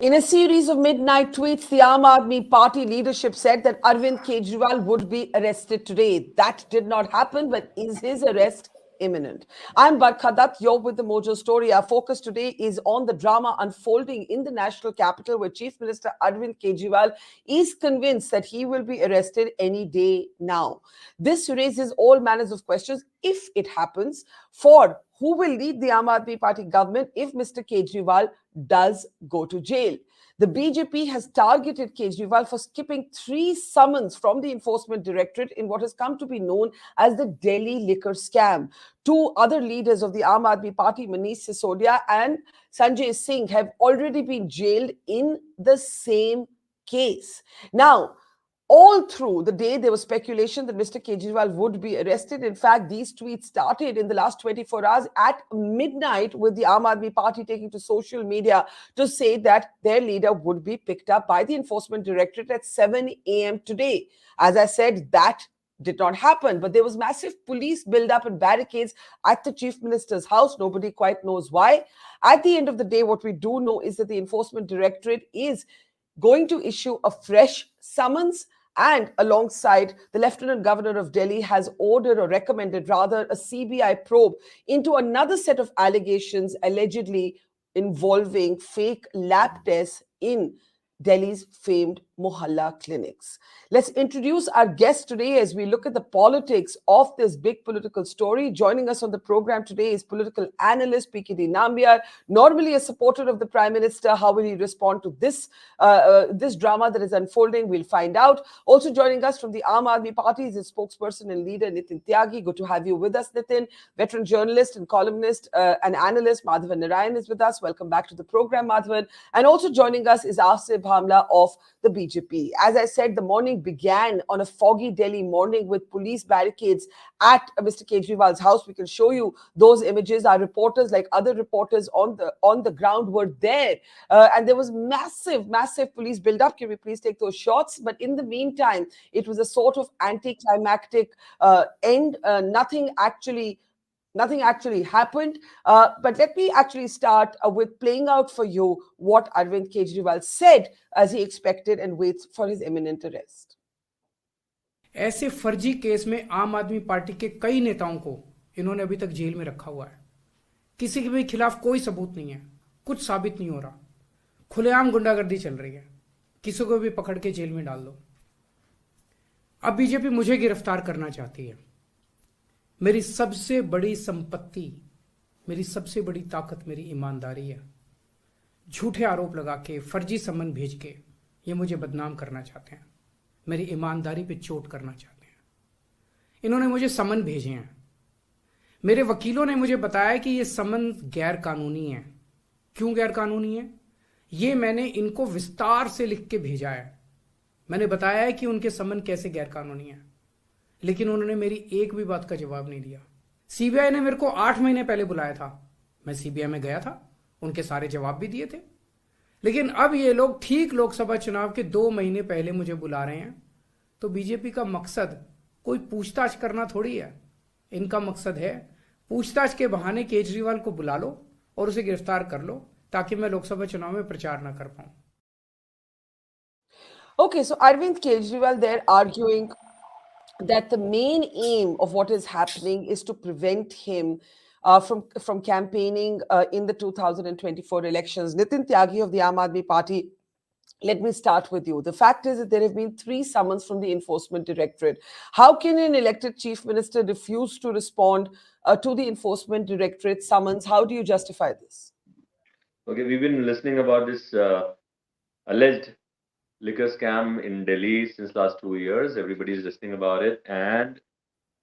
In a series of midnight tweets, the Aam Aadmi Party leadership said that Arvind Kejriwal would be arrested today. That did not happen, but is his arrest imminent? I'm Barkha Dutt. You're with the Mojo Story. Our focus today is on the drama unfolding in the national capital, where Chief Minister Arvind Kejriwal is convinced that he will be arrested any day now. This raises all manners of questions if it happens. For who will lead the Aam Aadmi Party government if Mr. Kejriwal does go to jail? The BJP has targeted Kejriwal for skipping 3 summons from the Enforcement Directorate in what has come to be known as the Delhi liquor scam. 2 other leaders of the Aam Aadmi Party, Manish Sisodia and Sanjay Singh, have already been jailed in the same case. Now, all through the day, there was speculation that Mr. Kejriwal would be arrested. In fact, these tweets started in the last 24 hours at midnight, with the Aam Aadmi Party taking to social media to say that their leader would be picked up by the Enforcement Directorate at 7 a.m. today. As I said, that did not happen, but there was massive police build-up and barricades at the Chief Minister's house. Nobody quite knows why. At the end of the day, what we do know is that the Enforcement Directorate is going to issue a fresh summons. And alongside, the Lieutenant Governor of Delhi has ordered, or recommended rather, a CBI probe into another set of allegations allegedly involving fake lab tests in Delhi's famed Mohalla clinics. Let's introduce our guest today as we look at the politics of this big political story. Joining us on the program today is political analyst PKD Nambiar, normally a supporter of the Prime Minister. How will he respond to this drama that is unfolding? We'll find out. Also joining us from the Aam Aadmi Party is its spokesperson and leader, Nitin Tyagi. Good to have you with us, Nitin. Veteran journalist and columnist and analyst Madhavan Narayan is with us. Welcome back to the program, Madhavan. And also joining us is Asif, Bhamla of the BJP. As I said, the morning began on a foggy Delhi morning with police barricades at Mr. Kejriwal's house. We can show you those images. Our reporters, like other reporters on the ground, were there, and there was massive police build-up. Can we please take those shots? But in the meantime, it was a sort of anticlimactic end. Nothing actually happened. But let me actually start with playing out for you what Arvind Kejriwal said as he expected and waits for his imminent arrest. ऐसे फर्जी case में आम आदमी party के कई नेताओं को इन्होंने अभी तक जेल में रखा हुआ है। किसी के भी खिलाफ कोई सबूत नहीं है, कुछ साबित नहीं हो रहा, खुलेआम गुंडागर्दी चल रही है, किसी को भी पकड़ के जेल में डाल दो। अब बीजेपी मुझे गिरफ्तार करना चाहती है। मेरी सबसे बड़ी संपत्ति, मेरी सबसे बड़ी ताकत मेरी ईमानदारी है। झूठे आरोप लगा के, फर्जी समन भेज के ये मुझे बदनाम करना चाहते हैं, मेरी ईमानदारी पे चोट करना चाहते हैं। इन्होंने मुझे समन भेजे हैं। मेरे वकीलों ने मुझे बताया कि ये समन गैर कानूनी है। क्यों गैर कानूनी है? ये मैंने इनको विस्तार से लिख के भेजा है। मैंने बताया है कि उनके समन कैसे गैर कानूनी है, लेकिन उन्होंने मेरी एक भी बात का जवाब नहीं दिया। सीबीआई ने मेरे को 8 महीने पहले बुलाया था, मैं सीबीआई में गया था, उनके सारे जवाब भी दिए थे। लेकिन अब ये लोग ठीक लोकसभा चुनाव के 2 महीने पहले मुझे बुला रहे हैं। तो बीजेपी का मकसद कोई पूछताछ करना थोड़ी है। इनका मकसद है पूछताछ के बहाने केजरीवाल को बुला लो और उसे गिरफ्तार कर लो, ताकि मैं लोकसभा चुनाव में प्रचार ना कर पाऊं। Okay, so Arvind Kejriwal, they're arguing that the main aim of what is happening is to prevent him from campaigning in the 2024 elections. Nitin Tyagi of the Aam Aadmi Party, let me start with you. The fact is that there have been 3 summons from the Enforcement Directorate. How can an elected chief minister refuse to respond to the Enforcement Directorate summons? How do you justify this? Okay, we've been listening about this alleged liquor scam in Delhi since last 2 years. Everybody's listening about it. And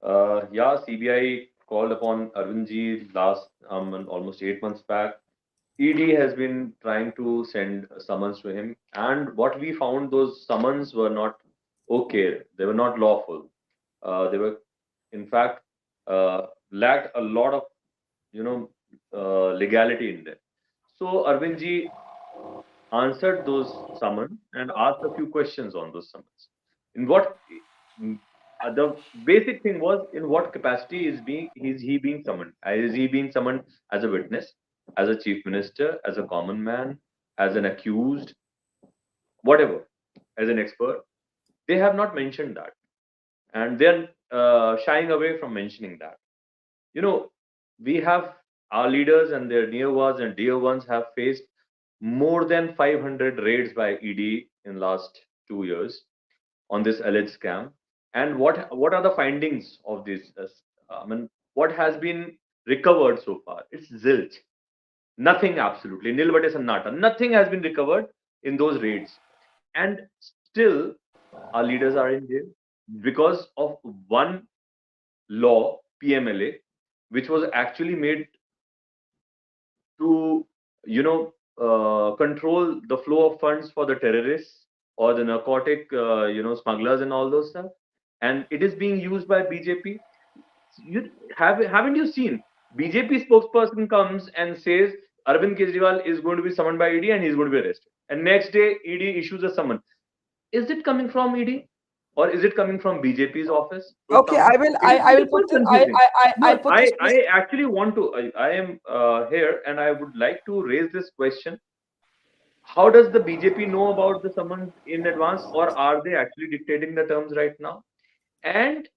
CBI called upon Arvindji last almost 8 months back. ED has been trying to send summons to him. And what we found, those summons were not okay. They were not lawful. They were, in fact, lacked a lot of, legality in them. So Arvindji answered those summons and asked a few questions on those summons. The basic thing was, in what capacity is he being summoned? Is he being summoned as a witness, as a chief minister, as a common man, as an accused, whatever, as an expert. They have not mentioned that, and they're shying away from mentioning that. You know, we have our leaders and their near ones and dear ones have faced more than 500 raids by ED in last 2 years on this alleged scam. And what are the findings of this? I mean, what has been recovered so far? It's zilch. Nothing, absolutely. Nil bate sannata. Nothing has been recovered in those raids. And still, our leaders are in jail because of one law, PMLA, which was actually made to, control the flow of funds for the terrorists or the narcotic, smugglers and all those stuff. And it is being used by BJP. Haven't you seen BJP spokesperson comes and says Arvind Kejriwal is going to be summoned by ED and he's going to be arrested, and next day ED issues a summon. Is it coming from ED or is it coming from BJP's office? Okay, I will. I will put this. I'll put this. I actually want to. I am here and I would like to raise this question. How does the BJP know about the summons in advance, or are they actually dictating the terms right now? And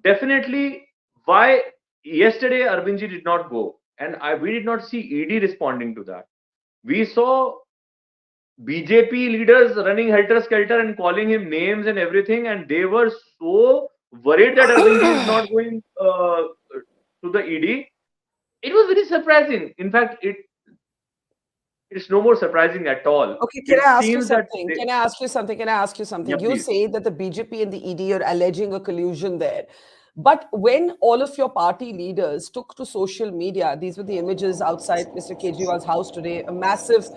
definitely, why yesterday Arvindji did not go, and we did not see ED responding to that. We saw BJP leaders running helter-skelter and calling him names and everything, and they were so worried that Arvindji is not going to the ED. It was very surprising. In fact, it's no more surprising at all. Okay, can I ask you something? Can I ask you something? Yeah, you please. say that the BJP and the ED are alleging a collusion there. But when all of your party leaders took to social media, these were the images outside Mr. Kejriwal's house today, a massive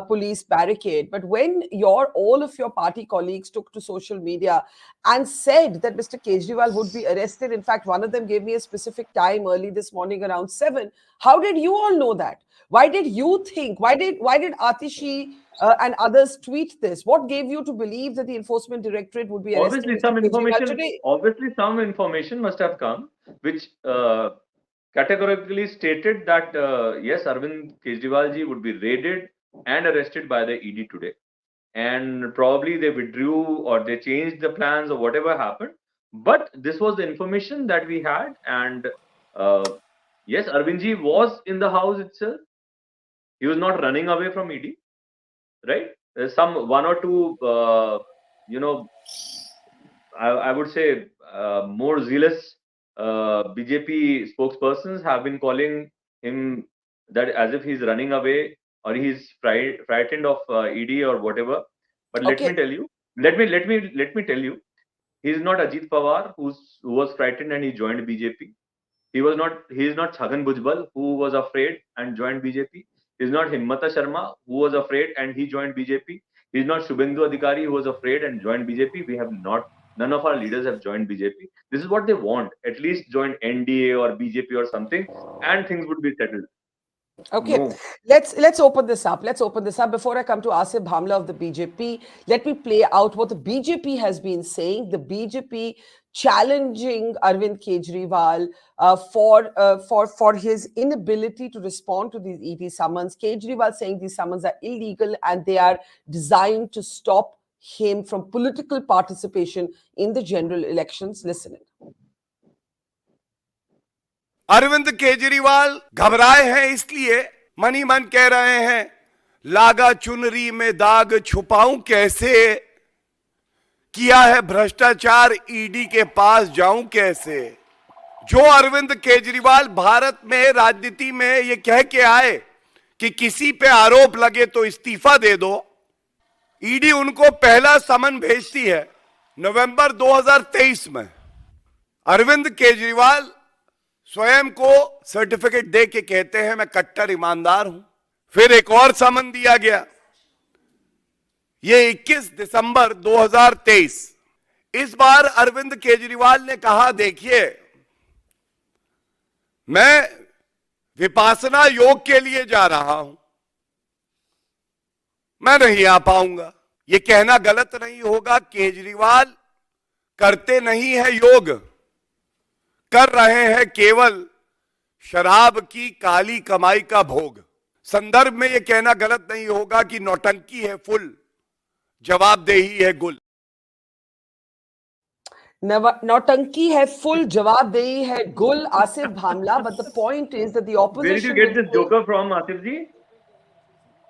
police barricade. But when all of your party colleagues took to social media and said that Mr. Kejriwal would be arrested, in fact, one of them gave me a specific time early this morning around 7. How did you all know that? Why did you think? Why did Atishi and others tweet this? What gave you to believe that the Enforcement Directorate would be arresting Obviously, some Mr. Kejriwal information. today? Obviously, some information must have come, which categorically stated that yes, Arvind Kejriwal ji would be raided and arrested by the ED today, and probably they withdrew or they changed the plans or whatever happened. But this was the information that we had, and yes, Arvind ji was in the house itself. He was not running away from ED, right? There's some one or two, I would say more zealous BJP spokespersons have been calling him that as if he's running away or he's frightened of ED or whatever. But let me tell you, let me tell you, he's not Ajit Pawar who was frightened and he joined BJP. He is not Chhagan Bhujbal who was afraid and joined BJP. He's not Himmata Sharma who was afraid and he joined BJP. He's not Shubhendu Adhikari who was afraid and joined BJP. None of our leaders have joined BJP. This is what they want. At least join NDA or BJP or something, and things would be settled. Okay, no. Let's open this up. Before I come to Asif Bhamla of the BJP, let me play out what the BJP has been saying. The BJP challenging Arvind Kejriwal for his inability to respond to these ED summons. Kejriwal saying these summons are illegal and they are designed to stop him from political participation in the general elections. Listen in. Arvind Kejriwal घबराए हैं, इसलिए मन ही मन कह रहे हैं लागा चुनरी में दाग छुपाऊं कैसे, किया है भ्रष्टाचार ईडी के पास जाऊं कैसे। जो अरविंद केजरीवाल भारत में राजनीति में ये कह के आए कि किसी पे आरोप लगे तो इस्तीफा दे दो, ईडी उनको पहला समन भेजती है नवंबर 2023 में। अरविंद केजरीवाल स्वयं को सर्टिफिकेट दे के कहते हैं मैं कट्टर ईमानदार हूं। फिर एक और समन दिया गया, ये 21 दिसंबर 2023। इस बार अरविंद केजरीवाल ने कहा देखिए मैं विपासना योग के लिए जा रहा हूं, मैं नहीं आ पाऊंगा। ये कहना गलत नहीं होगा, केजरीवाल करते नहीं है योग, कर रहे हैं केवल शराब की काली कमाई का भोग। संदर्भ में ये कहना गलत नहीं होगा कि नौटंकी है फुल, जवाबदेही है गुल। Nautanki hai full, jawabdehi hai gul, Asif Bhamla. But the point is that the opposition. Where did you get this joker from, Asif ji?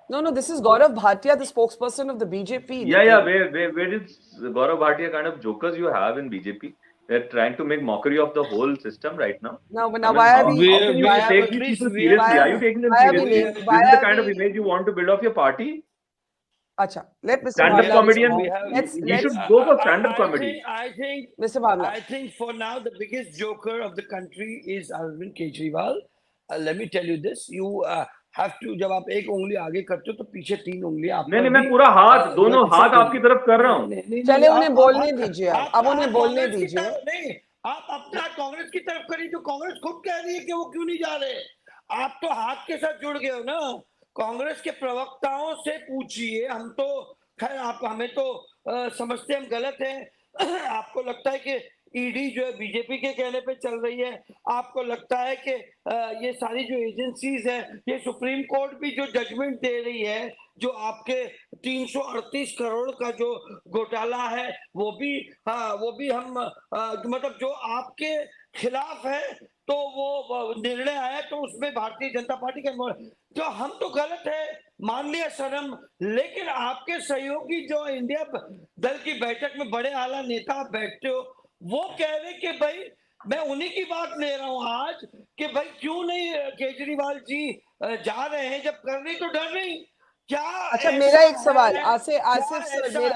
No, this is Gaurav Bhatia, the spokesperson of the BJP. Yeah. Where is Gaurav Bhatia kind of jokers you have in BJP? They're trying to make mockery of the whole system right now. Now why are we? How can you take these people seriously? Are you taking them seriously? This is the kind of image you want to build of your party? Acha, let Mr. Stand-up Bhamla comedian. You should go for stand-up comedy. I think, Mr. Bhamla. I think for now the biggest joker of the country is Arvind Kejriwal. Let me tell you this: you have to, जब आप एक उंगली आगे करते हो तो पीछे तीन उंगली आप नहीं मैं पूरा हाथ दोनों हाथ आपकी तरफ कर रहा हूँ। चले उन्हें बोलने दीजिए, अब उन्हें बोलने दीजिए। नहीं, आप अपना कांग्रेस की तरफ करिए, जो कांग्रेस खुद कह रही है कि वो क्यों नहीं जा रहे। आप तो हाथ के साथ जुड़ गए हो ना। कांग्रेस के प्रवक्ताओं से पूछिए, हम तो खैर आप हमें तो समझते हम गलत हैं। आपको लगता है कि ईडी जो है बीजेपी के कहने पे चल रही है, आपको लगता है कि ये सारी जो एजेंसीज है, ये सुप्रीम कोर्ट भी जो जजमेंट दे रही है, जो आपके 338 करोड़ का जो घोटाला है वो भी हम मतलब जो आपके खिलाफ है, तो वो निर्णय आया तो उसमें भारतीय जनता पार्टी का जो हम तो गलत है मान लिया शर्म, लेकिन आपके सहयोगी जो इंडिया दल की बैठक में बड़े आला नेता बैठते हो, वो कह रहे कि भाई मैं उन्हीं की बात ले रहा हूं आज कि भाई क्यों नहीं केजरीवाल जी जा रहे हैं, जब कर रही तो डर नहीं क्या। अच्छा मेरा एक सवाल आसिफ सर,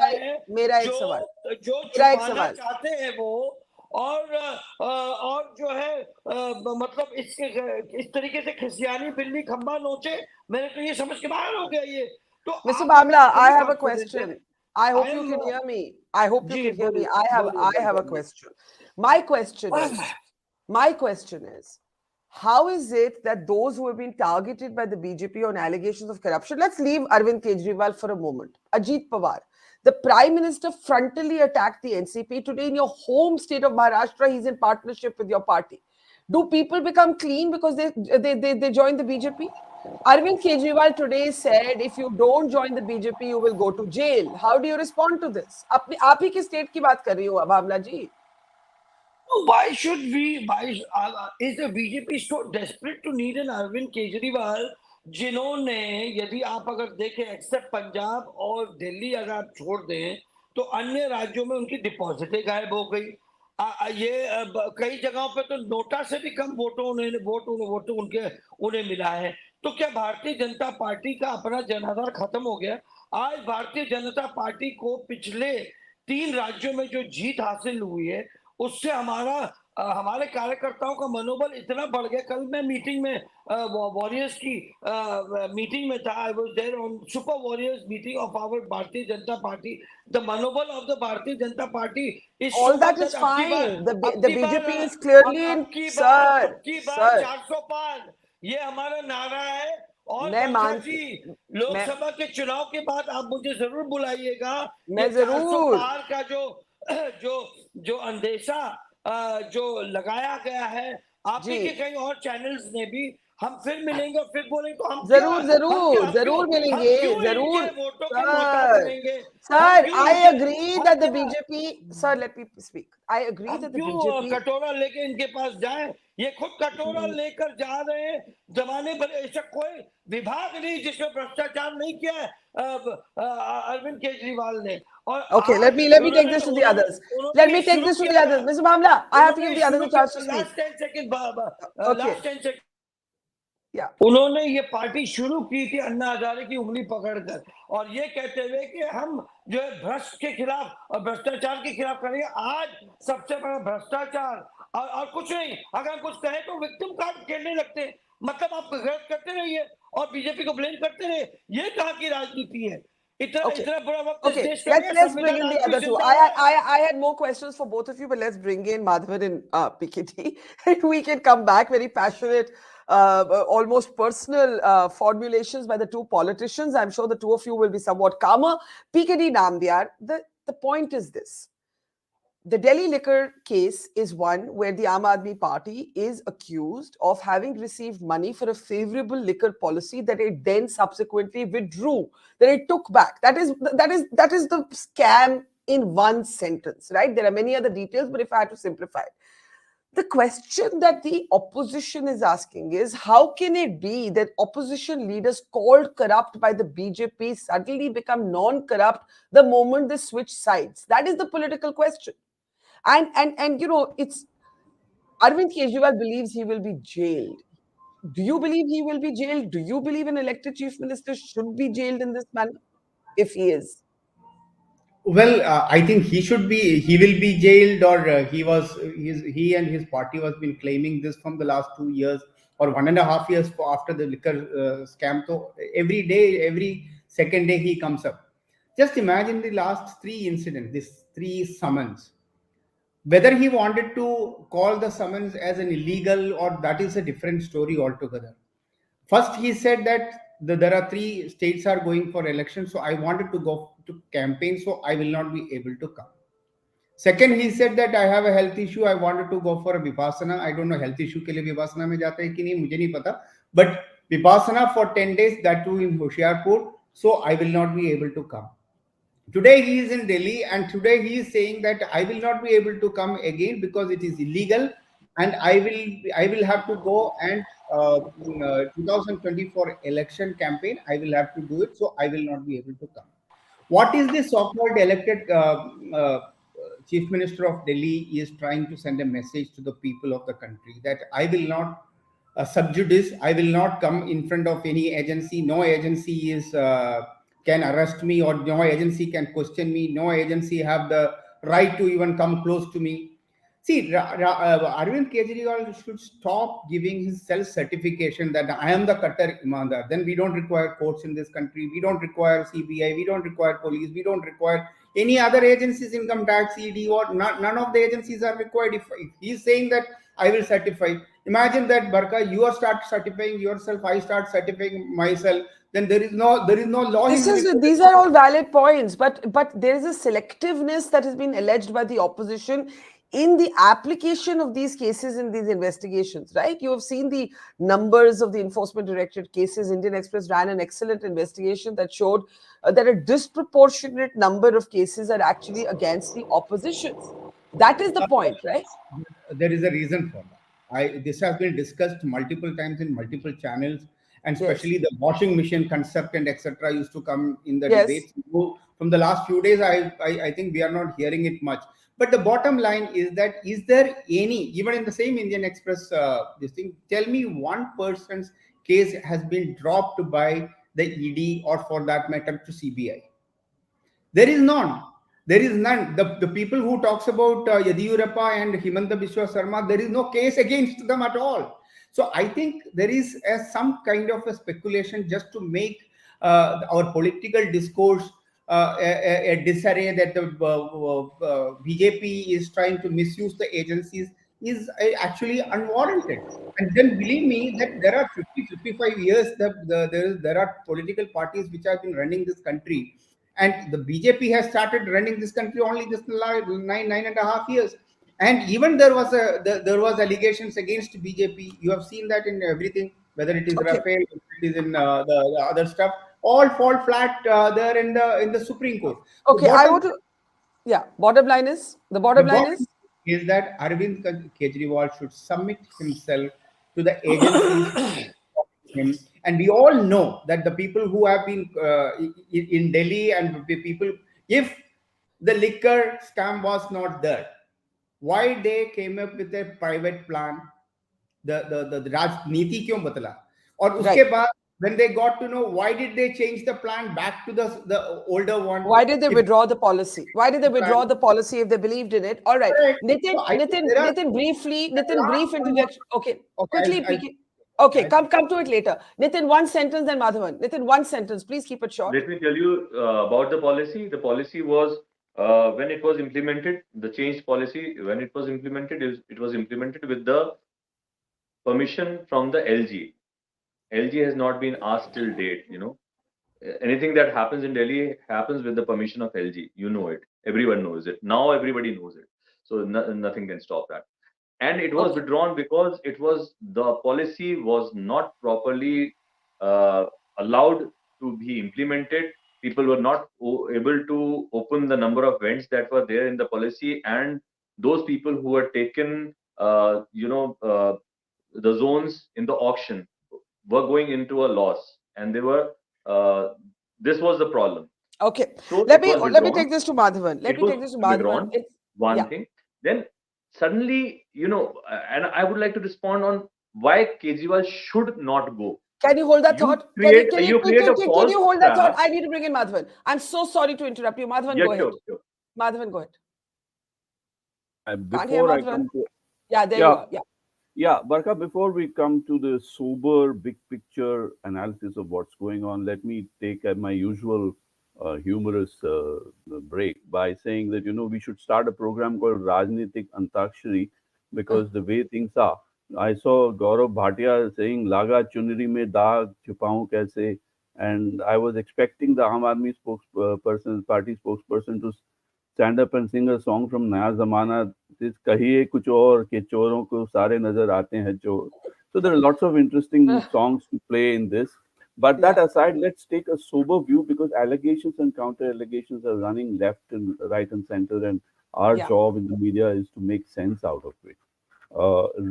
मेरा एक सवाल जो छुपाना चाहते हैं वो और जो है मतलब इस तरीके से खिसियानी बिल्ली खंबा नोचे, मैंने तो ये समझ के बाहर हो गया ये तो। Mister Bamla, I have a question. I hope you can hear me. I hope you can hear me. I have a question. My question is, how is it that those who have been targeted by the BJP on allegations of corruption, let's leave Arvind Kejriwal for a moment, Ajit Pawar, the Prime Minister frontally attacked the NCP. Today in your home state of Maharashtra, he's in partnership with your party. Do people become clean because they join the BJP? Arvind Kejriwal today said, if you don't join the BJP, you will go to jail. How do you respond to this? आप ही के state की बात कर रही हो भावना जी। Why should we? Is the BJP so desperate to need an Arvind Kejriwal? जिन्होंने, यदि आप अगर देखें, एक्सेप्ट पंजाब और दिल्ली अगर आप छोड़ दें तो अन्य राज्यों में उनकी डिपॉजिटें गायब हो गई। ये कई जगहों पे तो नोटा से भी कम वोट उन्हें मिला है। तो क्या भारतीय जनता पार्टी का अपना जनाधार खत्म हो गया? आज भारतीय जनता पार्टी को पिछले 3 राज्यों में जो जीत हासिल हुई है उससे हमारे कार्यकर्ताओं का मनोबल इतना बढ़ गया। कल मैं मीटिंग में वॉरियर्स की मीटिंग में था। I was there on super warriors meeting of our Bharatiya Janata Party. The मनोबल of the Bharatiya Janata Party is all that is fine. The BJP is clearly in सर 400 पार, ये हमारा नारा है। और लोकसभा के चुनाव के बाद आप मुझे जरूर बुलाइएगा। मैं जरूर पार का जो अंदेशा जो लगाया गया है आप ही के कई और चैनल्स ने भी, हम फिर मिलेंगे और फिर बोलेंगे तो हम जरूर मिलेंगे जरूर sir. I agree that the BJP, sir, let me speak. I agree that the BJP कटोरा लेके इनके पास जाए, ये खुद कटोरा लेकर जा रहे हैं। जमाने भर ऐसा कोई विभाग नहीं जिसमें भ्रष्टाचार नहीं किया है अरविंद केजरीवाल ने। Okay, let me take this to the others. Mr. Bhamla, I have to give the others a chance to speak. Last 10 seconds. Yeah. उन्होंने ये पार्टी शुरू की थी अन्ना हजारे की उंगली पकड़कर और ये कहते हुए कि हम जो है भ्रष्ट के खिलाफ और भ्रष्टाचार के खिलाफ करेंगे। आज सबसे बड़ा भ्रष्टाचार और कुछ नहीं। अगर कुछ कहे तो विक्टिम कार्ड खेलने लगते हैं। मतलब आप गलत करते रहिए और बीजेपी को ब्लेम करते रहिए। ये कहाँ की राजनीति है? Okay, let's bring in the other two. I had more questions for both of you, but let's bring in Madhavan and PKT, and we can come back. Very passionate, almost personal formulations by the two politicians. I'm sure the two of you will be somewhat calmer. PKT Nambiar, the point is this. the Delhi liquor case is one where the Aam Aadmi Party is accused of having received money for a favorable liquor policy that it then subsequently withdrew, that it took back. That is the scam in one sentence, right? There are many other details, but if I had to simplify it, the question that the opposition is asking is, how can it be that opposition leaders called corrupt by the BJP suddenly become non-corrupt the moment they switch sides? That is the political question. And it's Arvind Kejriwal believes he will be jailed. Do you believe he will be jailed? Do you believe an elected chief minister should be jailed in this manner? If he is. Well, I think he will be jailed, or he and his party has been claiming this from the last 2 years or 1.5 years after the liquor scam. So every day, every second day he comes up. Just imagine the last three incidents, these three summons. Whether he wanted to call the summons as an illegal, or that is a different story altogether. First, he said that there are 3 states are going for election, so I wanted to go to campaign, so I will not be able to come. Second, he said that I have a health issue, I wanted to go for a vipassana. I don't know health issue के लिए vipassana में जाता है कि नहीं, मुझे नहीं पता. But vipassana for 10 days, that too in Hoshiarpur, so I will not be able to come. Today he is in Delhi, and today he is saying that I will not be able to come again because it is illegal, and I will have to go and 2024 election campaign, I will have to do it, so I will not be able to come. What is the so-called elected Chief Minister of Delhi is trying to send a message to the people of the country that I will not sub judice, I will not come in front of any agency. No agency is can arrest me, or no agency can question me. No agency have the right to even come close to me. See, Arvind Kejriwal should stop giving his self-certification that I am the Qatar Imandar. Then we don't require courts in this country. We don't require CBI. We don't require police. We don't require any other agencies, income tax, ED, or none of the agencies are required. If he's saying that I will certify, imagine that, Barkha, you start certifying yourself, I start certifying myself. Then there is no law. These are all valid points, but there is a selectiveness that has been alleged by the opposition in the application of these cases in these investigations, right? You have seen the numbers of the Enforcement Directorate cases. Indian Express ran an excellent investigation that showed that a disproportionate number of cases are actually against the opposition. That is the point, right? There is a reason for that. This has been discussed multiple times in multiple channels, and especially the washing machine concept and etc. used to come in the debates. From the last few days, I think we are not hearing it much. But the bottom line is that, is there any, even in the same Indian Express, this thing, tell me one person's case has been dropped by the ED, or for that matter to CBI. There is none. There is none. The people who talks about Yadiyurappa and Himanta Biswa Sarma, there is no case against them at all. So I think there is some kind of a speculation just to make our political discourse a disarray, that the BJP is trying to misuse the agencies, is actually unwarranted. And then believe me that there are 55 years there are political parties which have been running this country, and the BJP has started running this country only just 9.5 years. And even there was allegations against BJP. You have seen that in everything, whether it is Rafael, it is in the other stuff, all fall flat there in the Supreme Court. Okay, bottom line is that Arvind Kejriwal should submit himself to the agencies him. And we all know that the people who have been in Delhi, and the people, if the liquor scam was not there, why they came up with a private plan, the Rajniti kyun batla? Or uske baad, when they got to know, why did they change the plan back to the older one? Why did they withdraw the policy? Why did they withdraw the policy if they believed in it? All right. Nitin, brief introduction. Okay, quickly. Okay, come to it later. Nitin, one sentence, then Madhavan. Nitin, one sentence. Please keep it short. Let me tell you about the policy. The policy was, when it was implemented, the changed policy, when it was implemented with the permission from the LG. LG has not been asked till date, Anything that happens in Delhi happens with the permission of LG. You know it. Everyone knows it. Now everybody knows it. So nothing can stop that. And it was withdrawn because the policy was not properly allowed to be implemented. People were not able to open the number of vents that were there in the policy, and those people who had taken the zones in the auction were going into a loss, and they were this was the problem. Okay. So Let me take this to Madhavan. Let me take this to Madhavan. It's one thing. Then suddenly, and I would like to respond on why Kejriwal should not go. Can you hold that thought? Can you hold that thought? I need to bring in Madhavan. I'm so sorry to interrupt you. Madhavan, go ahead. Sure. Madhavan, go ahead. Before I come to... Yeah, there you are. Yeah, Barkha, before we come to the sober, big picture analysis of what's going on, let me take my usual humorous break by saying that, we should start a program called Rajnitik Antakshari, because the way things are. I saw Gaurav Bhatia saying, Laga chunri mein daag chupaun kaise, and I was expecting the Aam Aadmi party spokesperson to stand up and sing a song from Naya Zamana, kahiye kuch aur ke choron ko sare nazar aate hain chor. So there are lots of interesting songs to play in this. But that aside, let's take a sober view, because allegations and counter allegations are running left and right and center, and our job in the media is to make sense out of it,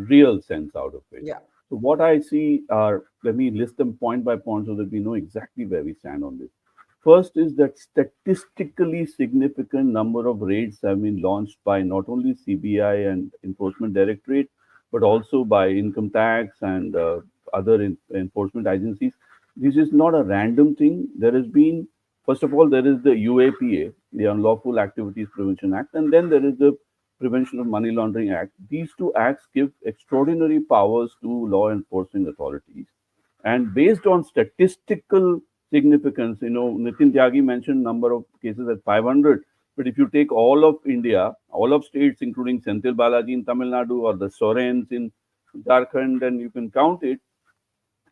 real sense out of it. So what I see are, let me list them point by point so that we know exactly where we stand on this. First is that statistically significant number of raids have been launched by not only CBI and Enforcement Directorate, but also by income tax and other enforcement agencies. This is not a random thing. There has been, first of all, there is the UAPA, the Unlawful Activities Prevention Act, and then there is the Prevention of Money Laundering Act. These two acts give extraordinary powers to law enforcing authorities. And based on statistical significance, Nitin Tyagi mentioned number of cases at 500, but if you take all of India, all of states, including Senthil Balaji in Tamil Nadu or the Sorens in Jharkhand, and you can count it,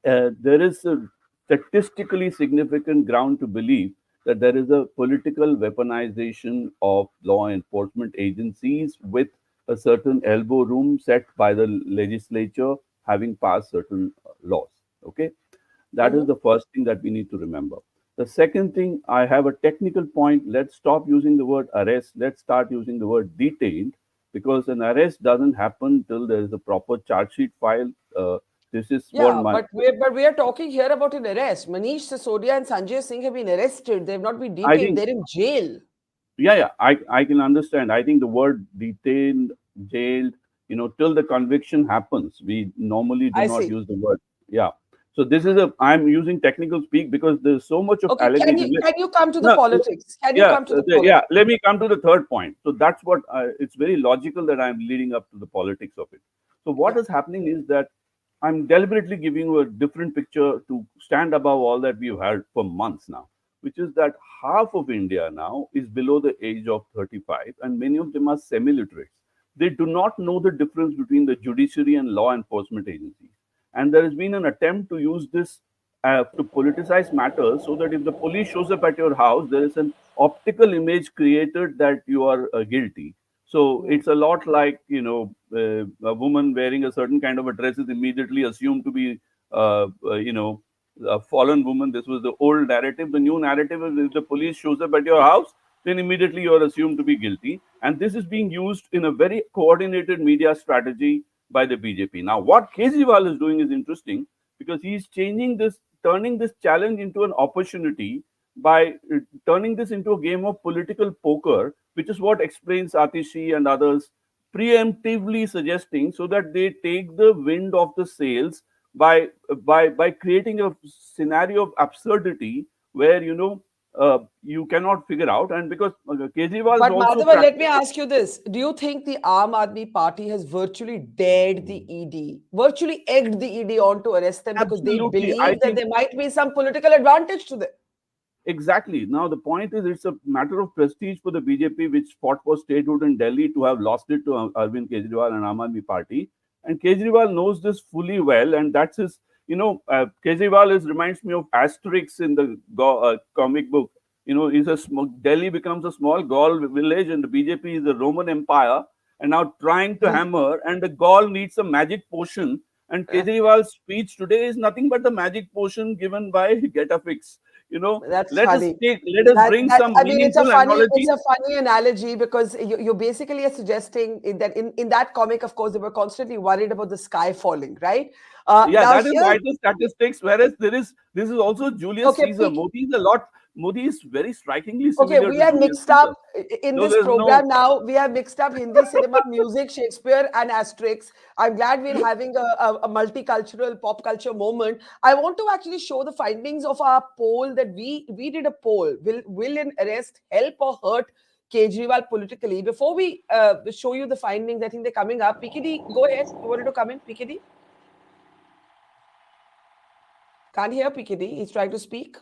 there is a statistically significant ground to believe that there is a political weaponization of law enforcement agencies with a certain elbow room set by the legislature having passed certain laws. Okay, that is the first thing that we need to remember. The second thing, I have a technical point. Let's stop using the word arrest. Let's start using the word detained, because an arrest doesn't happen till there is a proper charge sheet filed. This is but we are talking here about an arrest. Manish Sisodia and Sanjay Singh have been arrested. They have not been detained. They're in jail. I can understand. I think the word detained, jailed, till the conviction happens, we normally do not use the word. So this is I'm using technical speak because there's so much of allegation. Can you come to the politics? Let me come to the third point. So that's what it's very logical that I'm leading up to the politics of it. So what is happening is that I'm deliberately giving you a different picture to stand above all that we've had for months now, which is that half of India now is below the age of 35, and many of them are semi-literates. They do not know the difference between the judiciary and law enforcement agencies. And there has been an attempt to use this to politicize matters, so that if the police shows up at your house, there is an optical image created that you are guilty. So it's a lot like, a woman wearing a certain kind of a dress is immediately assumed to be, a fallen woman. This was the old narrative. The new narrative is if the police shows up at your house, then immediately you are assumed to be guilty. And this is being used in a very coordinated media strategy by the BJP. Now, what Kejriwal is doing is interesting, because he's turning this challenge into an opportunity by turning this into a game of political poker, which is what explains Atishi and others preemptively suggesting, so that they take the wind off the sails by creating a scenario of absurdity where you cannot figure out. And because Kejriwal but Madhavan, let me ask you this: do you think the Aam Aadmi Party has virtually dared the ED, virtually egged the ED on to arrest them because they believe that there might be some political advantage to them? Exactly. Now, the point is, it's a matter of prestige for the BJP, which fought for statehood in Delhi, to have lost it to Arvind Kejriwal and Aam Aadmi Party. And Kejriwal knows this fully well. And that's his, Kejriwal reminds me of Asterix in the comic book. Delhi becomes a small Gaul village and the BJP is the Roman Empire. and now trying to hammer, and the gall needs a magic potion. And Kejriwal's speech today is nothing but the magic potion given by Getafix. That's Let us funny. bring some I mean, meaningful analogy. it's a funny analogy because you basically are suggesting that in that comic, of course, they were constantly worried about the sky falling, right? Yeah, Now that is here, vital statistics. Whereas this is also Julius okay, Caesar. Modi is very strikingly okay, similar we to have Julius mixed Caesar. up in No, this there's no. program now. We have mixed up Hindi cinema, music, Shakespeare, and asterisks. I'm glad we're having a multicultural pop culture moment. I want to actually show the findings of our poll that we did a poll. Will an arrest help or hurt Kejriwal politically? Before we show you the findings, I think they're coming up. PKD, go ahead. You wanted to come in, PKD? Can't hear PKD. He's trying to speak.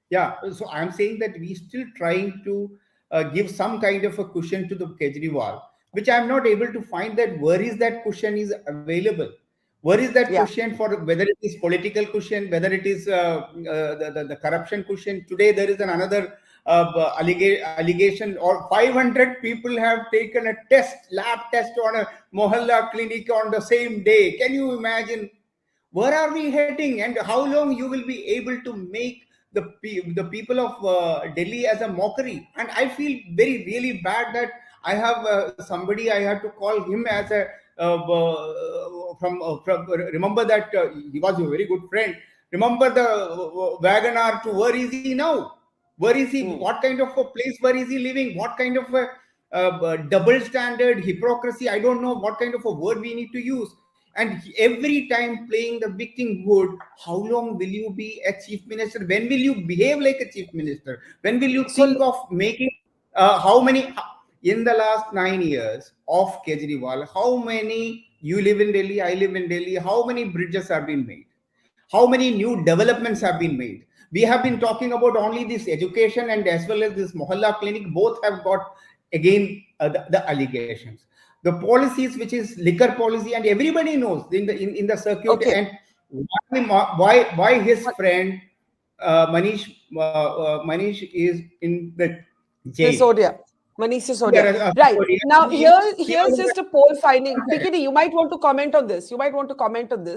Yeah, so I'm saying that we still trying to give some kind of a cushion to the Kejriwal, which I'm not able to find that where is that cushion is available. Where is that cushion for whether it is political cushion, whether it is the corruption cushion? Today there is another allegation, or 500 people have taken a lab test on a mohalla clinic on the same day. Can you imagine? Where are we heading, and how long you will be able to make the people of Delhi as a mockery? And I feel really bad that I have somebody, I have to call him as a from remember that he was a very good friend. Remember the Wagoner to where is he now? Where is he? What kind of a place? Where is he living? What kind of a double standard, hypocrisy? I don't know what kind of a word we need to use. And every time playing the victimhood, how long will you be a chief minister? When will you behave like a chief minister? When will you think of making how many in the last 9 years of Kejriwal? How many, you live in Delhi, I live in Delhi, how many bridges have been made? How many new developments have been made? We have been talking about only this education and as well as this mohalla clinic. Both have got again the allegations. The policies, which is liquor policy, and everybody knows in the circuit. Okay. And why his friend Manish is in the jail. Sisodia. Manish Sisodia. Right. Now, here's just a poll finding. PKD, you might want to comment on this.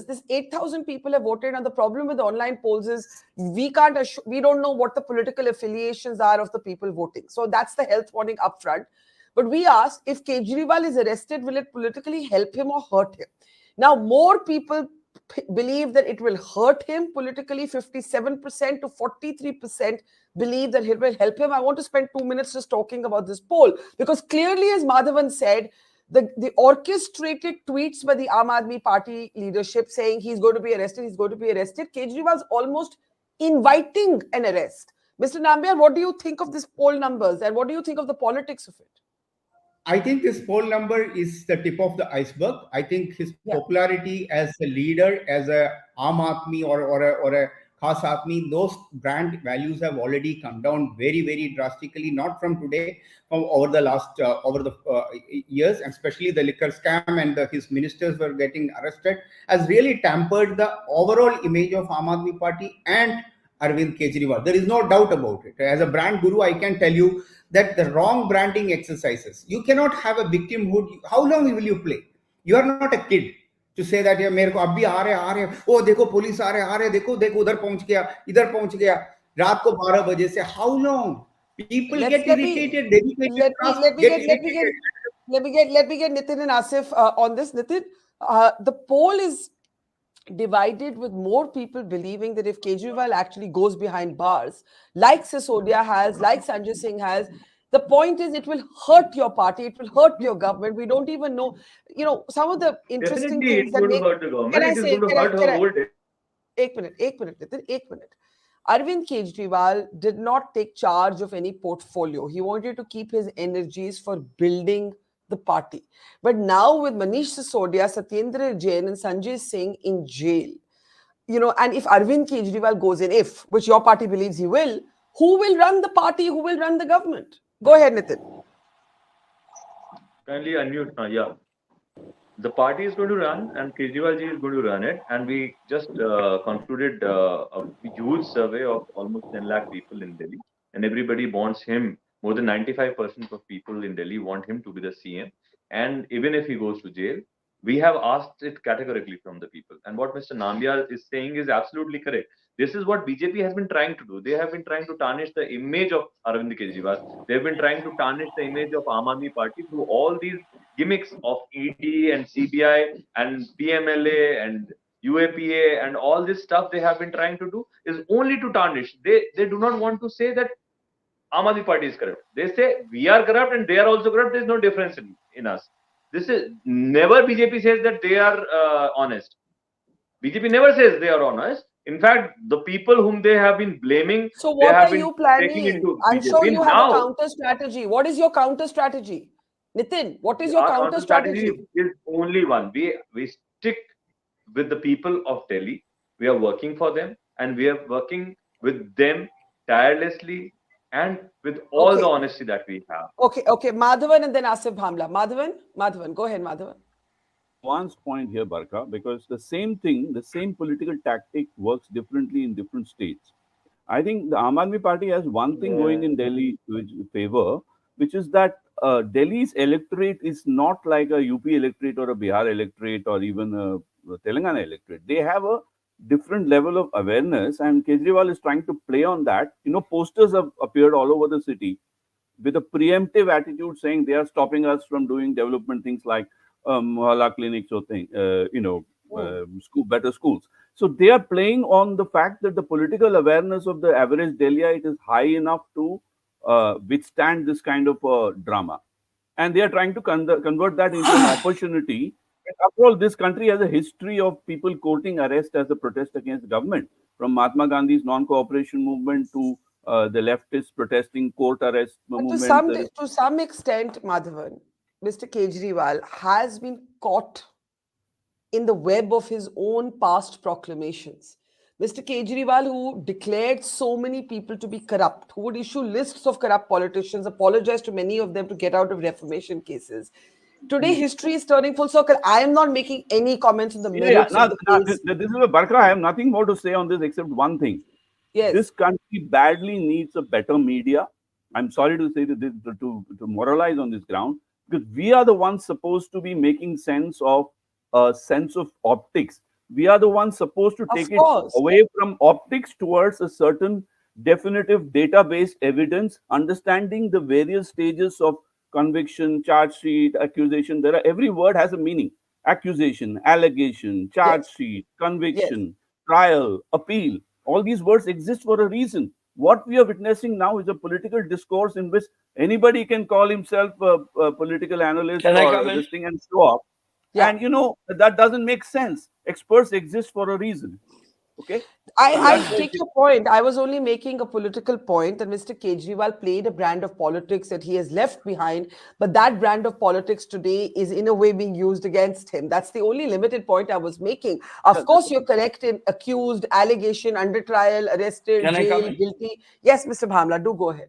This 8,000 people have voted, and the problem with the online polls is we don't know what the political affiliations are of the people voting. So that's the health warning upfront. But we asked, if Kejriwal is arrested, will it politically help him or hurt him? Now, more people believe that it will hurt him politically. 57% to 43% believe that it will help him. I want to spend 2 minutes just talking about this poll, because clearly, as Madhavan said, the orchestrated tweets by the Aam Aadmi Party leadership saying he's going to be arrested, Kejriwal's almost inviting an arrest. Mr. Nambiar, what do you think of this poll numbers, and what do you think of the politics of it? I think this poll number is the tip of the iceberg. I think his popularity as a leader, as a Aam Aadmi or a Khas Aadmi, those brand values have already come down very drastically. Not from today, from over the last years, and especially the liquor scam and his ministers were getting arrested, has really tampered the overall image of Aam Aadmi Party and Arvind Kejriwal. There is no doubt about it. As a brand guru, I can tell you that the wrong branding exercises, you cannot have a victimhood. How long will you play? You are not a kid to say that मेरे को अभी आ रहे ओ देखो police आ रहे देखो उधर पहुंच गया रात को 12 बजे से. How long? People get irritated. Let me get Nitin and Asif on this. Nitin, the poll is divided, with more people believing that if Kejriwal actually goes behind bars, like Sisodia has, like Sanjay Singh has, the point is it will hurt your party, it will hurt your government. We don't even know, some of the interesting things that make... Can I say... Ek minute, Nitin, ek minute. Arvind Kejriwal did not take charge of any portfolio. He wanted to keep his energies for building the party. But now with Manish Sisodia, Satyendra Jain and Sanjay Singh in jail, and if Arvind Kejriwal goes in, which your party believes he will, who will run the party? Who will run the government? Go ahead, Nitin. Kindly unmute. Yeah. The party is going to run, and Kejriwal ji is going to run it. And we just concluded a huge survey of almost 10 lakh people in Delhi, and everybody wants him More than 95% of people in Delhi want him to be the CM. And even if he goes to jail, we have asked it categorically from the people. And what Mr. Nambiar is saying is absolutely correct. This is what BJP has been trying to do. They have been trying to tarnish the image of Arvind Kejriwal. They have been trying to tarnish the image of Aam Aadmi Party through all these gimmicks of ED and CBI and PMLA and UAPA and all this stuff they have been trying to do is only to tarnish. They do not want to say that Aam Aadmi Party is corrupt. They say we are corrupt and they are also corrupt. There is no difference in us. This is never BJP says that they are honest. BJP never says they are honest. In fact, the people whom they have been blaming, so what they have are you been planning? taking into I'm BJP. sure you have Now, a counter strategy. What is your counter strategy? Nitin, what is your our counter strategy? is only one. We stick with the people of Delhi. We are working for them and we are working with them tirelessly and with all Okay. the honesty that we have. Okay. Madhavan and then Asif Bhamla. Madhavan, go ahead, Madhavan. Nuanced point here, Barkha, because the same thing, the same political tactic works differently in different states. I think the Aam Aadmi Party has one thing going in Delhi which favor, which is that Delhi's electorate is not like a UP electorate or a Bihar electorate or even a Telangana electorate. They have a different level of awareness, and Kejriwal is trying to play on that. You know, posters have appeared all over the city with a preemptive attitude saying they are stopping us from doing development things like mohalla clinics or better schools. So they are playing on the fact that the political awareness of the average Delhiite is high enough to withstand this kind of drama. And they are trying to convert that into an opportunity. After all, this country has a history of people quoting arrest as a protest against government, from Mahatma Gandhi's non-cooperation movement to the leftists protesting court arrest movement. To some extent, Madhavan, Mr. Kejriwal has been caught in the web of his own past proclamations. Mr. Kejriwal, who declared so many people to be corrupt, who would issue lists of corrupt politicians, apologized to many of them to get out of reformation cases. Today, history is turning full circle. I am not making any comments on the merits of the case. This is a Barkha. I have nothing more to say on this except one thing. Yes. This country badly needs a better media. I'm sorry to say that to moralize on this ground, because we are the ones supposed to be making sense of optics. We are the ones supposed to take it away from optics towards a certain definitive data-based evidence, understanding the various stages of conviction, charge sheet, accusation. Every word has a meaning. Accusation, allegation, charge sheet, conviction, trial, appeal. All these words exist for a reason. What we are witnessing now is a political discourse in which anybody can call himself a political analyst or this thing and show up. Yeah. And that doesn't make sense. Experts exist for a reason. Okay. I take your point. I was only making a political point that Mr. Kejriwal played a brand of politics that he has left behind, but that brand of politics today is in a way being used against him. That's the only limited point I was making. Of course, you're correct in accused, allegation, under trial, arrested, jail, guilty. Yes, Mr. Bhamla, do go ahead.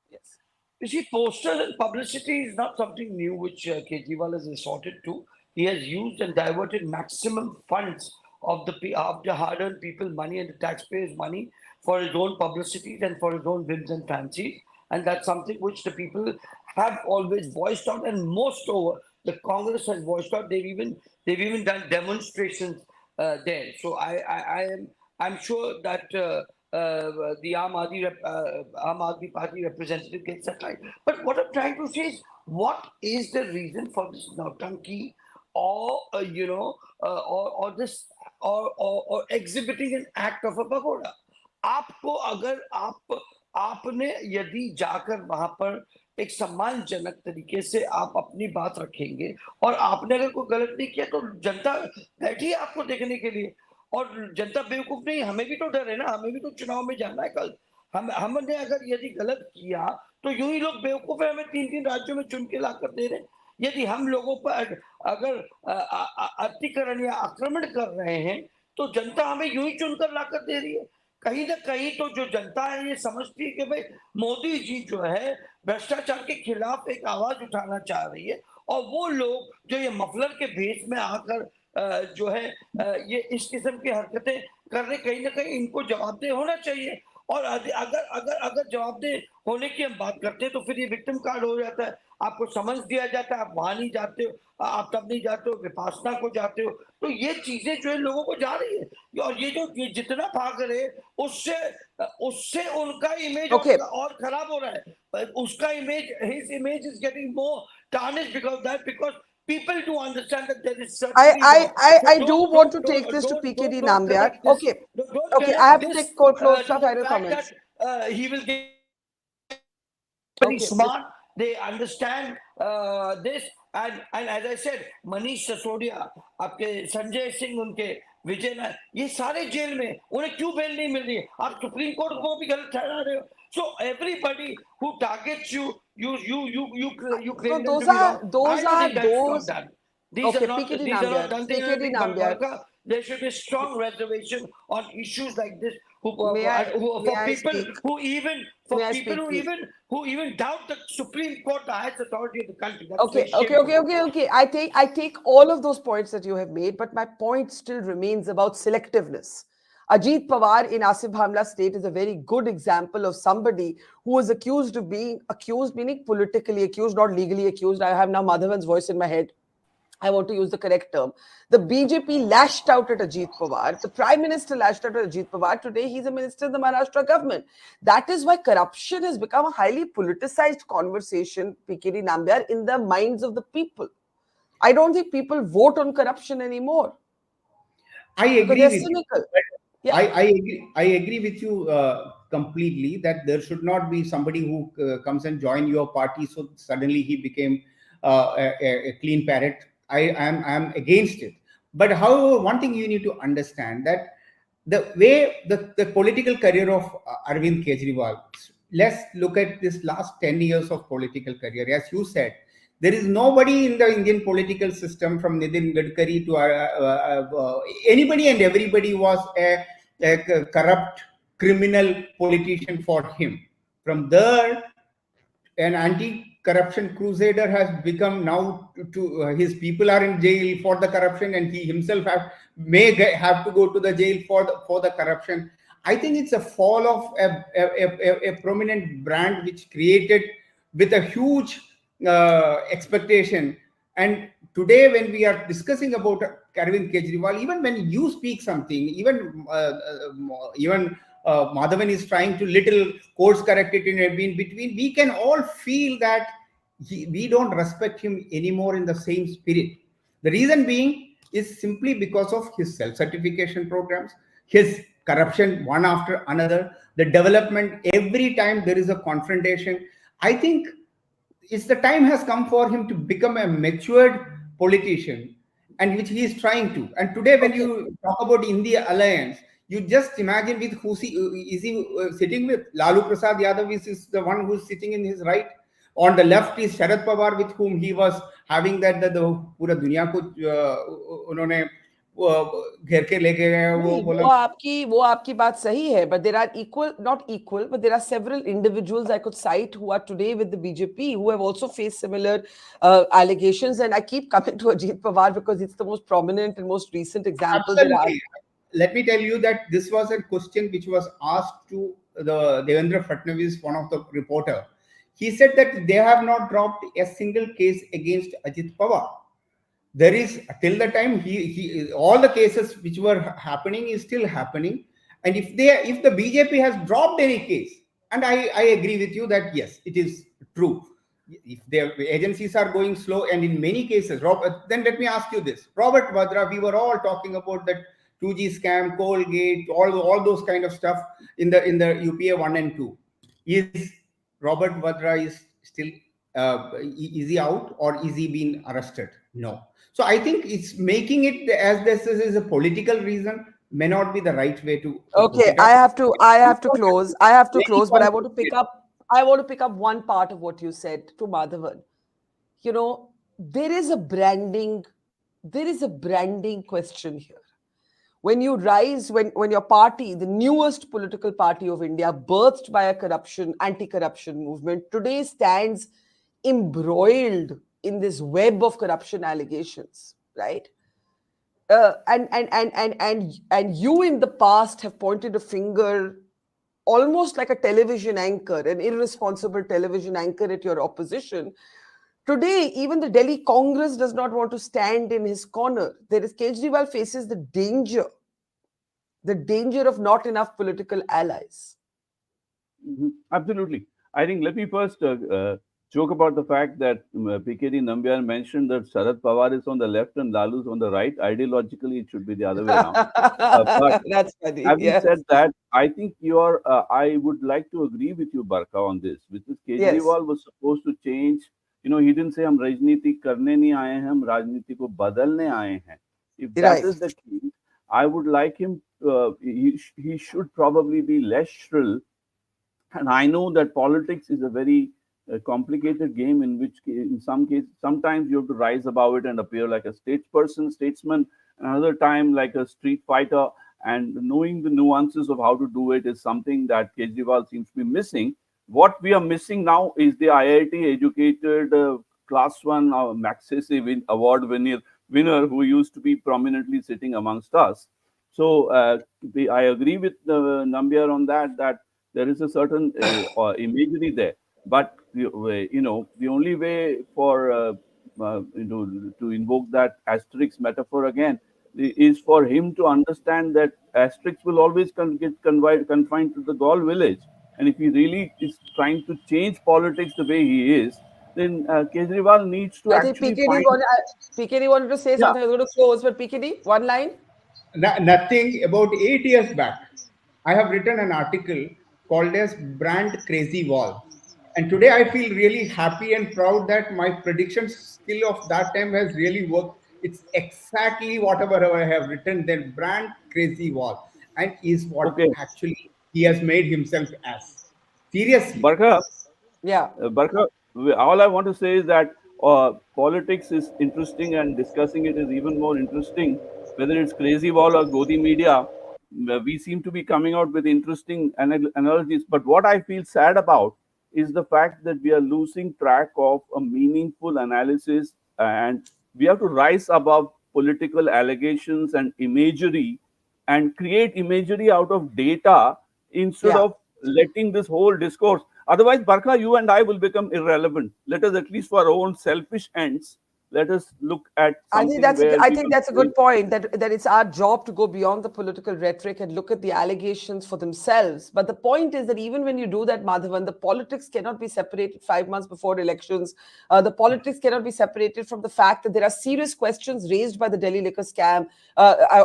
Yes. You see, posters and publicity is not something new which Kejriwal has resorted to. He has used and diverted maximum funds of the hard-earned people money and the taxpayers' money for his own publicity and for his own whims and fancies. And that's something which the people have always voiced out, and most over the Congress has voiced out. They've even done demonstrations there. So I'm sure that the Aam Aadmi Party representative gets that right. But what I'm trying to say is, what is the reason for this nautanki or exhibiting an act of a pagoda? आपको अगर आपने यदि जाकर वहां पर एक सम्मानजनक तरीके से आप अपनी बात रखेंगे और आपने अगर कोई गलत नहीं किया तो जनता बैठी है आपको देखने के लिए, और जनता बेवकूफ नहीं, हमें भी तो डर है ना, हमें भी तो चुनाव में जाना है कल। हमने अगर यदि गलत किया तो यूं ही लोग बेवकूफ है, हमें 3 राज्यों में चुन के लाकर दे रहे हैं। यदि हम लोगों पर अगर अतिक्रमण या आक्रमण कर रहे हैं तो जनता हमें यूं ही चुनकर लाकर दे रही है। कहीं ना कहीं तो जो जनता है ये समझती है कि भाई मोदी जी जो है भ्रष्टाचार के खिलाफ एक आवाज उठाना चाह रही है, और वो लोग जो ये मफलर के भेष में आकर जो है ये इस किस्म की हरकतें कर रहे, कहीं ना कहीं इनको जवाबदेह होना चाहिए। और अगर अगर अगर जवाबदेह होने की हम बात करते हैं तो फिर ये विक्टिम कार्ड हो जाता है। आपको समन्स दिया जाता है, आप वहां नहीं जाते हो, आप तब नहीं जाते हो, विपासना को जाते हो। तो ये चीजें जो है लोगों को जा रही है, और ये जितना भाग रहे उससे उससे उनका इमेज और खराब हो रहा है। उसका image, his image is getting more tarnished because people do understand that there is certainly I do want to take this to PKD Nambiar. Okay. Okay, I have to take close stuff. I have comments. He will get very smart. They understand this, and as I said, Manish Sisodia, आपके संजय सिंह, उनके विजय नायर, ये सारे jail में, उन्हें क्यों bell नहीं मिल रही है? आप सुप्रीम कोर्ट को भी गलत ठहरा रहे हो। So everybody who targets you claim them to be wrong. Those are not done. These are not done. PKD Nambiar. There should be strong reservation on issues like this. For people who even doubt the Supreme Court, the highest authority of the country. That's Okay. I take all of those points that you have made, but my point still remains about selectiveness. Ajit Pawar in Asif Bhamla state is a very good example of somebody who was accused of being accused, meaning politically accused, not legally accused. I have now Madhavan's voice in my head. I want to use the correct term. The BJP lashed out at Ajit Pawar. The Prime Minister lashed out at Ajit Pawar. Today, he's a minister in the Maharashtra government. That is why corruption has become a highly politicized conversation, PKD Nambiar, in the minds of the people. I don't think people vote on corruption anymore. I agree with cynical. You. I agree with you completely that there should not be somebody who comes and join your party, so suddenly he became a clean parrot. I am against it. But however, one thing you need to understand that the way the political career of Arvind Kejriwal, let's look at this last 10 years of political career. As you said, there is nobody in the Indian political system, from Nitin Gadkari to anybody and everybody, was a corrupt criminal politician for him. From there, an anti-corruption crusader has become now his people are in jail for the corruption, and he himself may have to go to the jail for the corruption. I think it's a fall of a prominent brand which created with a huge expectation. And today, when we are discussing about Arvind Kejriwal, even when you speak something, even Madhavan is trying to little course correct it in between, we can all feel that we don't respect him anymore in the same spirit. The reason being is simply because of his self-certification programs, his corruption one after another, the development. Every time there is a confrontation, I think it's the time has come for him to become a matured politician, and which he is trying to. And today, when you talk about India alliance, you just imagine with who is he sitting with? Lalu Prasad Yadav is the one who is sitting in his right. On the left is Sharad Pawar, with whom he was having that the पूरा दुनिया को उन्होंने घेर के ले गए. वो आपकी बात सही है, but there are not equal, but there are several individuals I could cite who are today with the BJP who have also faced similar allegations, and I keep coming to Ajit Pawar because it's the most prominent and most recent example. Let me tell you that this was a question which was asked to the Devendra Fadnavis, one of the reporter. He said that they have not dropped a single case against Ajit Pawar. There is, till the time all the cases which were happening is still happening. And if the BJP has dropped any case, and I agree with you that yes, it is true. If the agencies are going slow, and in many cases, then let me ask you this. Robert Vadra, we were all talking about that 2G scam, Colgate, all those kind of stuff in the UPA 1 and 2. Is Robert Vadra is still is he out, or is he being arrested? No. So I think it's making it as this is a political reason may not be the right way to. Okay, I have to close. But I want to pick up one part of what you said to Madhavan. You know, there is a branding question here. When you rise, when your party, the newest political party of India, birthed by a anti-corruption movement, today stands embroiled in this web of corruption allegations, right? And you in the past have pointed a finger almost like a television anchor, an irresponsible television anchor at your opposition. Today, even the Delhi Congress does not want to stand in his corner. Kejriwal faces the danger of not enough political allies. Absolutely. I think let me first joke about the fact that PKD Nambiar mentioned that Sharad Pawar is on the left and Lalu is on the right. Ideologically, it should be the other way around. But that's funny. Having said that, I think I would like to agree with you, Barkha, on this. Because Kejriwal was supposed to change. He didn't say हम राजनीति करने नहीं आए हैं, हम राजनीति को बदलने आए हैं. If that is the case, I would like him. He should probably be less shrill. And I know that politics is a very complicated game in which, in some cases, sometimes you have to rise above it and appear like a statesman. Another time, like a street fighter. And knowing the nuances of how to do it is something that Kejriwal seems to be missing. What we are missing now is the IIT-educated Class 1 Magsaysay award winner who used to be prominently sitting amongst us. So I agree with Nambiar on that there is a certain imagery there. But the only way for to invoke that asterisk metaphor again is for him to understand that asterisks will always get confined to the Gaul village. And if he really is trying to change politics the way he is, then Kejriwal needs to actually find... PKD wanted to say something. I was going to close, but PKD, one line? Nothing. About 8 years back, I have written an article called as Brand Crazy Wall. And today I feel really happy and proud that my prediction skill of that time has really worked. It's exactly whatever I have written, that Brand Crazy Wall. And is what actually he has made himself as. Seriously. Barkha, Barkha, all I want to say is that politics is interesting and discussing it is even more interesting. Whether it's Crazy Wall or Godi Media, we seem to be coming out with interesting analogies. But what I feel sad about is the fact that we are losing track of a meaningful analysis, and we have to rise above political allegations and imagery and create imagery out of data instead of letting this whole discourse. Otherwise, Barkha, you and I will become irrelevant. Let us, at least for our own selfish ends, let us look at something. I think that's a good point, that it's our job to go beyond the political rhetoric and look at the allegations for themselves. But the point is that even when you do that, Madhavan, the politics cannot be separated 5 months before elections. The politics cannot be separated from the fact that there are serious questions raised by the Delhi liquor scam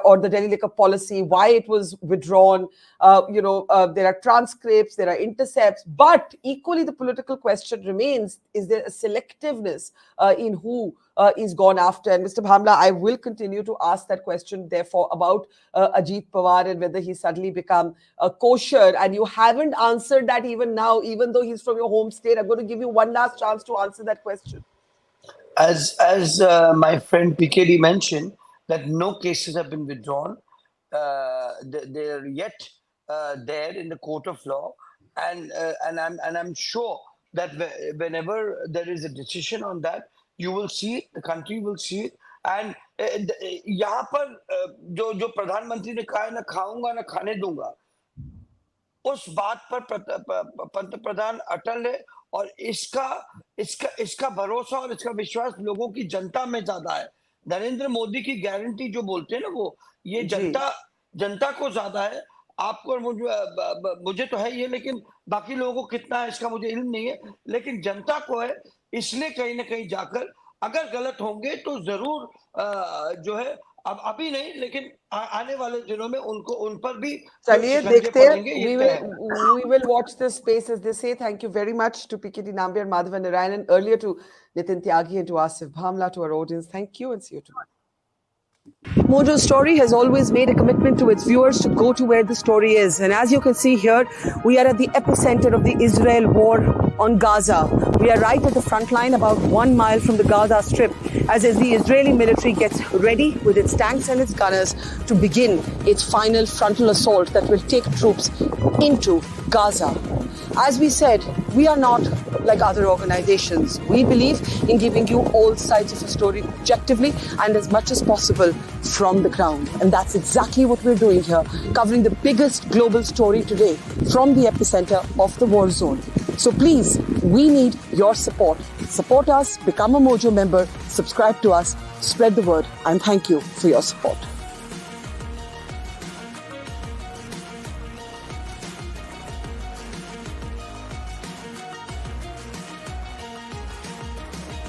or the Delhi liquor policy, why it was withdrawn. There are transcripts, there are intercepts, but equally the political question remains, is there a selectiveness in who is gone after? And Mr. Bhamla, I will continue to ask that question, therefore, about Ajit Pawar and whether he's suddenly become kosher. And you haven't answered that even now, even though he's from your home state. I'm going to give you one last chance to answer that question. As my friend PKD mentioned, that no cases have been withdrawn. They're yet there in the court of law. And I'm sure that whenever there is a decision on that, you will see it, the country will see it. And यहाँ पर जो प्रधानमंत्री ने कहा है, ना खाऊंगा ना खाने दूंगा, उस बात पर पंतप्रधान अटल है, और इसका भरोसा और इसका विश्वास लोगों की जनता में ज्यादा है. नरेंद्र मोदी की गारंटी जो बोलते हैं ना, वो ये जनता को ज्यादा है. आपको और मुझे तो है ये, लेकिन बाकी लोगों को कितना है इसका मुझे इल्म नहीं है, लेकिन जनता को है. इसलिए कहीं ना कहीं जाकर अगर गलत होंगे तो जरूर जो है, अब अभी नहीं, लेकिन आने वाले दिनों में उन पर भी चलिए देखते हैं. We will watch this space, as they say. Thank you very much to PKD Nambiar, Madhavan Narayanan, earlier to Nitin, Tyagi, and to Asif, Bhamla, to our audience. Thank you and see you tomorrow. Mojo Story has always made a commitment to its viewers to go to where the story is. And as you can see here, we are at the epicenter of the Israel war on Gaza. We are right at the front line, about 1 mile from the Gaza Strip, as the Israeli military gets ready with its tanks and its gunners to begin its final frontal assault that will take troops into Gaza. As we said, we are not like other organizations. We believe in giving you all sides of a story objectively and as much as possible from the ground. And that's exactly what we're doing here, covering the biggest global story today from the epicenter of the war zone. So please, we need your support. Support us, become a Mojo member, subscribe to us, spread the word, and thank you for your support.